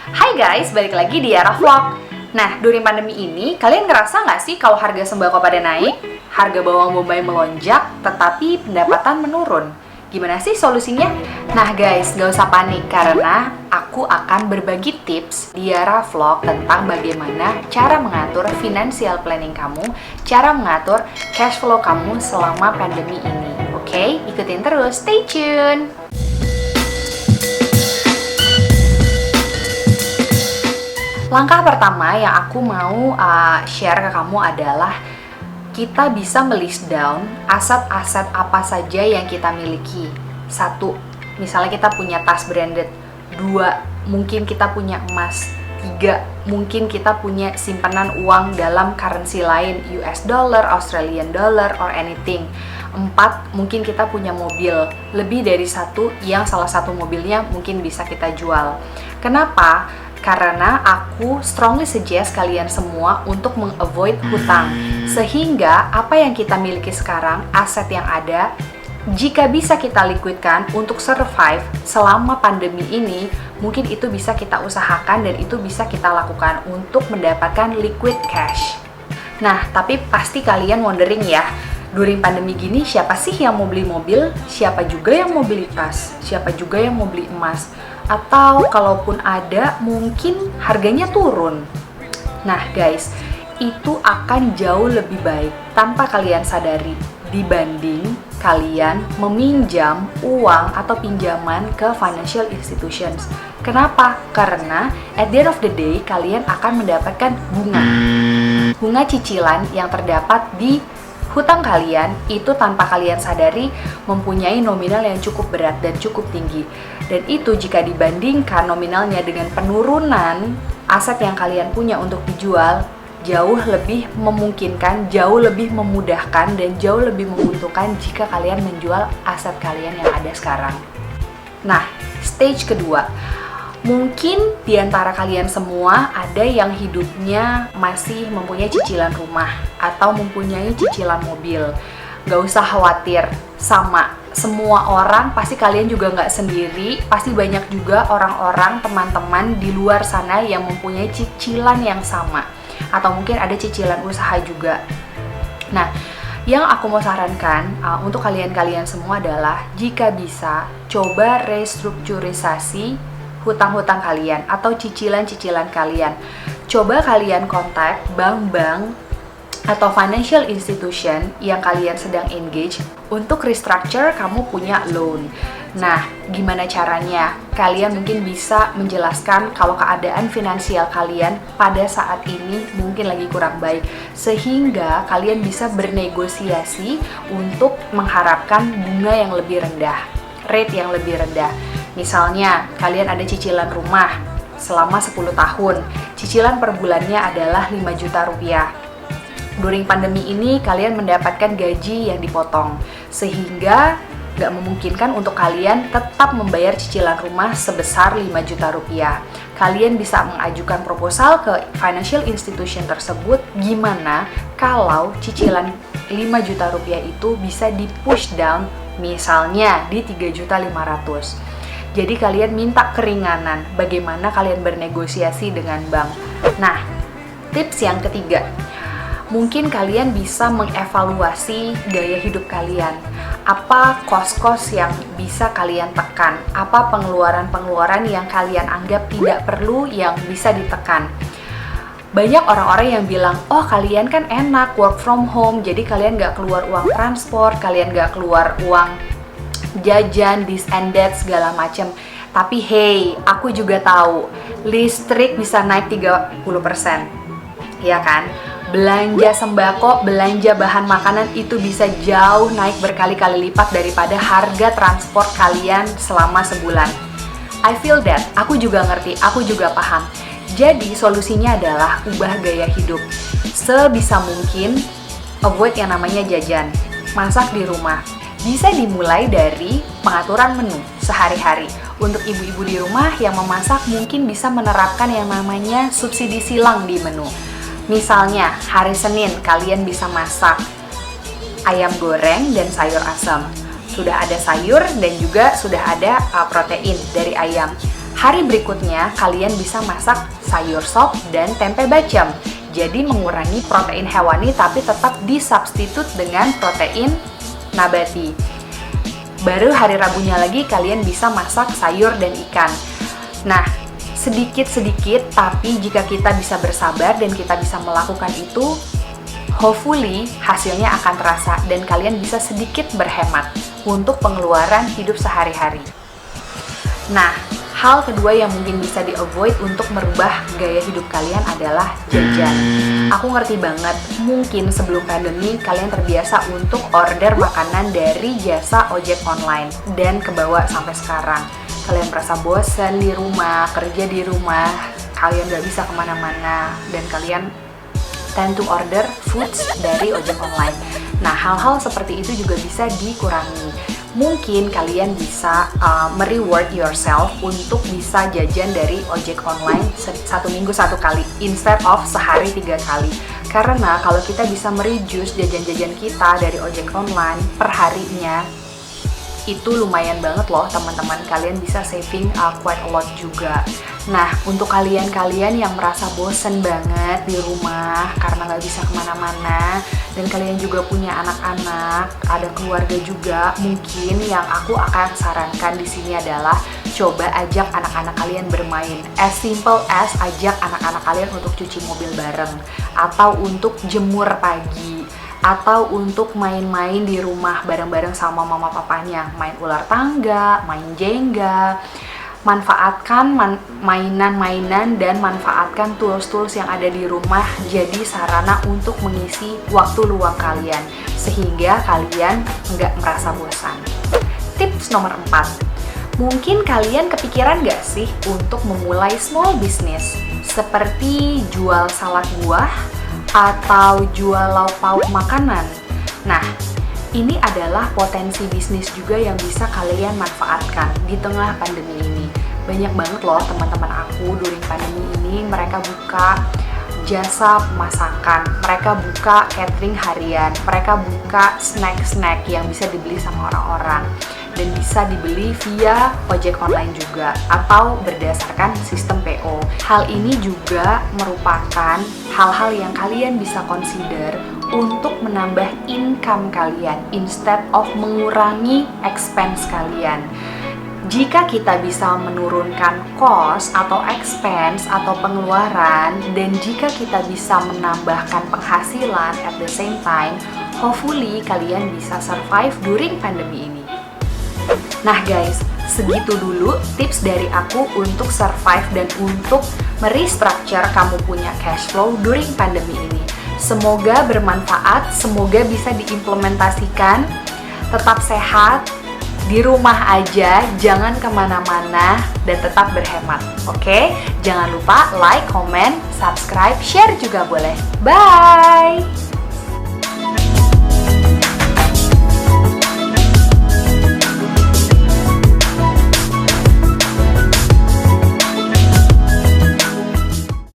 Hai guys, balik lagi di Yara Vlog. Nah, during pandemi ini, kalian ngerasa nggak sih kalau harga sembako pada naik, harga bawang bombay melonjak, tetapi pendapatan menurun? Gimana sih solusinya? Nah guys, nggak usah panik karena aku akan berbagi tips di Yara Vlog tentang bagaimana cara mengatur financial planning kamu, cara mengatur cash flow kamu selama pandemi ini. Oke, ikutin terus, stay tune! Langkah pertama yang aku mau share ke kamu adalah kita bisa melist down aset-aset apa saja yang kita miliki. Satu, misalnya kita punya tas branded. Dua, mungkin kita punya emas. Tiga, mungkin kita punya simpanan uang dalam currency lain, US dollar, Australian dollar, or anything. Empat, mungkin kita punya mobil. Lebih dari satu yang salah satu mobilnya mungkin bisa kita jual. Kenapa? Karena aku strongly suggest kalian semua untuk meng-avoid hutang. Sehingga apa yang kita miliki sekarang, aset yang ada, jika bisa kita liquidkan untuk survive selama pandemi ini, mungkin itu bisa kita usahakan dan itu bisa kita lakukan untuk mendapatkan liquid cash. Nah, tapi pasti kalian wondering ya, during pandemi gini siapa sih yang mau beli mobil? Siapa juga yang mau beli tas? Siapa juga yang mau beli emas? Atau kalaupun ada, mungkin harganya turun. Nah guys, itu akan jauh lebih baik tanpa kalian sadari dibanding kalian meminjam uang atau pinjaman ke financial institutions. Kenapa? Karena at the end of the day, kalian akan mendapatkan bunga cicilan yang terdapat di hutang kalian itu tanpa kalian sadari mempunyai nominal yang cukup berat dan cukup tinggi. Dan itu jika dibandingkan nominalnya dengan penurunan aset yang kalian punya untuk dijual, jauh lebih memungkinkan, jauh lebih memudahkan, dan jauh lebih menguntungkan jika kalian menjual aset kalian yang ada sekarang. Nah, stage kedua. Mungkin di antara kalian semua ada yang hidupnya masih mempunyai cicilan rumah atau mempunyai cicilan mobil. Gak usah khawatir, sama semua orang, pasti kalian juga gak sendiri, pasti banyak juga orang-orang, teman-teman di luar sana yang mempunyai cicilan yang sama atau mungkin ada cicilan usaha juga. Nah, yang aku mau sarankan untuk kalian-kalian semua adalah jika bisa, coba restrukturisasi hutang-hutang kalian atau cicilan-cicilan kalian. Coba kalian kontak bank-bank atau financial institution yang kalian sedang engage untuk restructure kamu punya loan. Nah, gimana caranya? Kalian mungkin bisa menjelaskan kalau keadaan finansial kalian pada saat ini mungkin lagi kurang baik, sehingga kalian bisa bernegosiasi untuk mengharapkan bunga yang lebih rendah, rate yang lebih rendah. Misalnya, kalian ada cicilan rumah selama 10 tahun, cicilan per bulannya adalah 5 juta rupiah. During pandemi ini, kalian mendapatkan gaji yang dipotong, sehingga gak memungkinkan untuk kalian tetap membayar cicilan rumah sebesar 5 juta rupiah. Kalian bisa mengajukan proposal ke financial institution tersebut, gimana kalau cicilan 5 juta rupiah itu bisa di-push down, misalnya di 3.500.000. Jadi kalian minta keringanan, bagaimana kalian bernegosiasi dengan bank. Nah, tips yang ketiga, mungkin kalian bisa mengevaluasi gaya hidup kalian. Apa kos-kos yang bisa kalian tekan? Apa pengeluaran-pengeluaran yang kalian anggap tidak perlu yang bisa ditekan? Banyak orang-orang yang bilang, oh kalian kan enak work from home, jadi kalian gak keluar uang transport, kalian gak keluar uang jajan, this and that, segala macam. Tapi hey, aku juga tahu listrik bisa naik 30%, ya kan? Belanja sembako, belanja bahan makanan itu bisa jauh naik berkali-kali lipat daripada harga transport kalian selama sebulan. I feel that, aku juga ngerti, aku juga paham. Jadi solusinya adalah ubah gaya hidup. Sebisa mungkin avoid yang namanya jajan, masak di rumah. Bisa dimulai dari pengaturan menu sehari-hari. Untuk ibu-ibu di rumah yang memasak mungkin bisa menerapkan yang namanya subsidi silang di menu. Misalnya, hari Senin kalian bisa masak ayam goreng dan sayur asam. Sudah ada sayur dan juga sudah ada protein dari ayam. Hari berikutnya, kalian bisa masak sayur sop dan tempe bacem. Jadi mengurangi protein hewani tapi tetap disubstitut dengan protein nabati. Baru hari Rabunya lagi kalian bisa masak sayur dan ikan. Nah, sedikit-sedikit, tapi jika kita bisa bersabar dan kita bisa melakukan itu, hopefully hasilnya akan terasa dan kalian bisa sedikit berhemat untuk pengeluaran hidup sehari-hari. Nah, hal kedua yang mungkin bisa di-avoid untuk merubah gaya hidup kalian adalah jajan. Aku ngerti banget, mungkin sebelum pandemi kalian terbiasa untuk order makanan dari jasa ojek online dan kebawa sampai sekarang. Kalian merasa bosan di rumah, kerja di rumah, kalian gak bisa kemana-mana, dan kalian tend to order foods dari ojek online. Nah, hal-hal seperti itu juga bisa dikurangi. Mungkin kalian bisa mereward yourself untuk bisa jajan dari ojek online 1 minggu 1 kali instead of sehari 3 kali. Karena kalau kita bisa mereduce jajan-jajan kita dari ojek online per harinya, itu lumayan banget loh teman-teman, kalian bisa saving quite a lot juga. Nah, untuk kalian-kalian yang merasa bosen banget di rumah karena nggak bisa kemana-mana, dan kalian juga punya anak-anak, ada keluarga juga, mungkin yang aku akan sarankan di sini adalah coba ajak anak-anak kalian bermain. As simple as ajak anak-anak kalian untuk cuci mobil bareng, atau untuk jemur pagi, atau untuk main-main di rumah bareng-bareng sama mama papanya, main ular tangga, main Jenga. Manfaatkan mainan-mainan dan manfaatkan tools-tools yang ada di rumah jadi sarana untuk mengisi waktu luang kalian sehingga kalian nggak merasa bosan. Tips nomor 4, mungkin kalian kepikiran nggak sih untuk memulai small business seperti jual salad buah atau jual lauk pauk makanan. Nah, ini adalah potensi bisnis juga yang bisa kalian manfaatkan di tengah pandemi ini. Banyak banget loh teman-teman aku during pandemi ini, mereka buka jasa masakan, mereka buka catering harian, mereka buka snack-snack yang bisa dibeli sama orang-orang dan bisa dibeli via ojek online juga atau berdasarkan sistem PO. Hal ini juga merupakan hal-hal yang kalian bisa consider untuk menambah income kalian instead of mengurangi expense kalian. Jika kita bisa menurunkan cost atau expense atau pengeluaran, dan jika kita bisa menambahkan penghasilan at the same time, hopefully kalian bisa survive during pandemi ini. Nah guys, segitu dulu tips dari aku untuk survive dan untuk merestructure kamu punya cash flow during pandemi ini. Semoga bermanfaat, semoga bisa diimplementasikan. Tetap sehat, di rumah aja, jangan kemana-mana, dan tetap berhemat. Oke? Jangan lupa like, comment, subscribe, share juga boleh. Bye!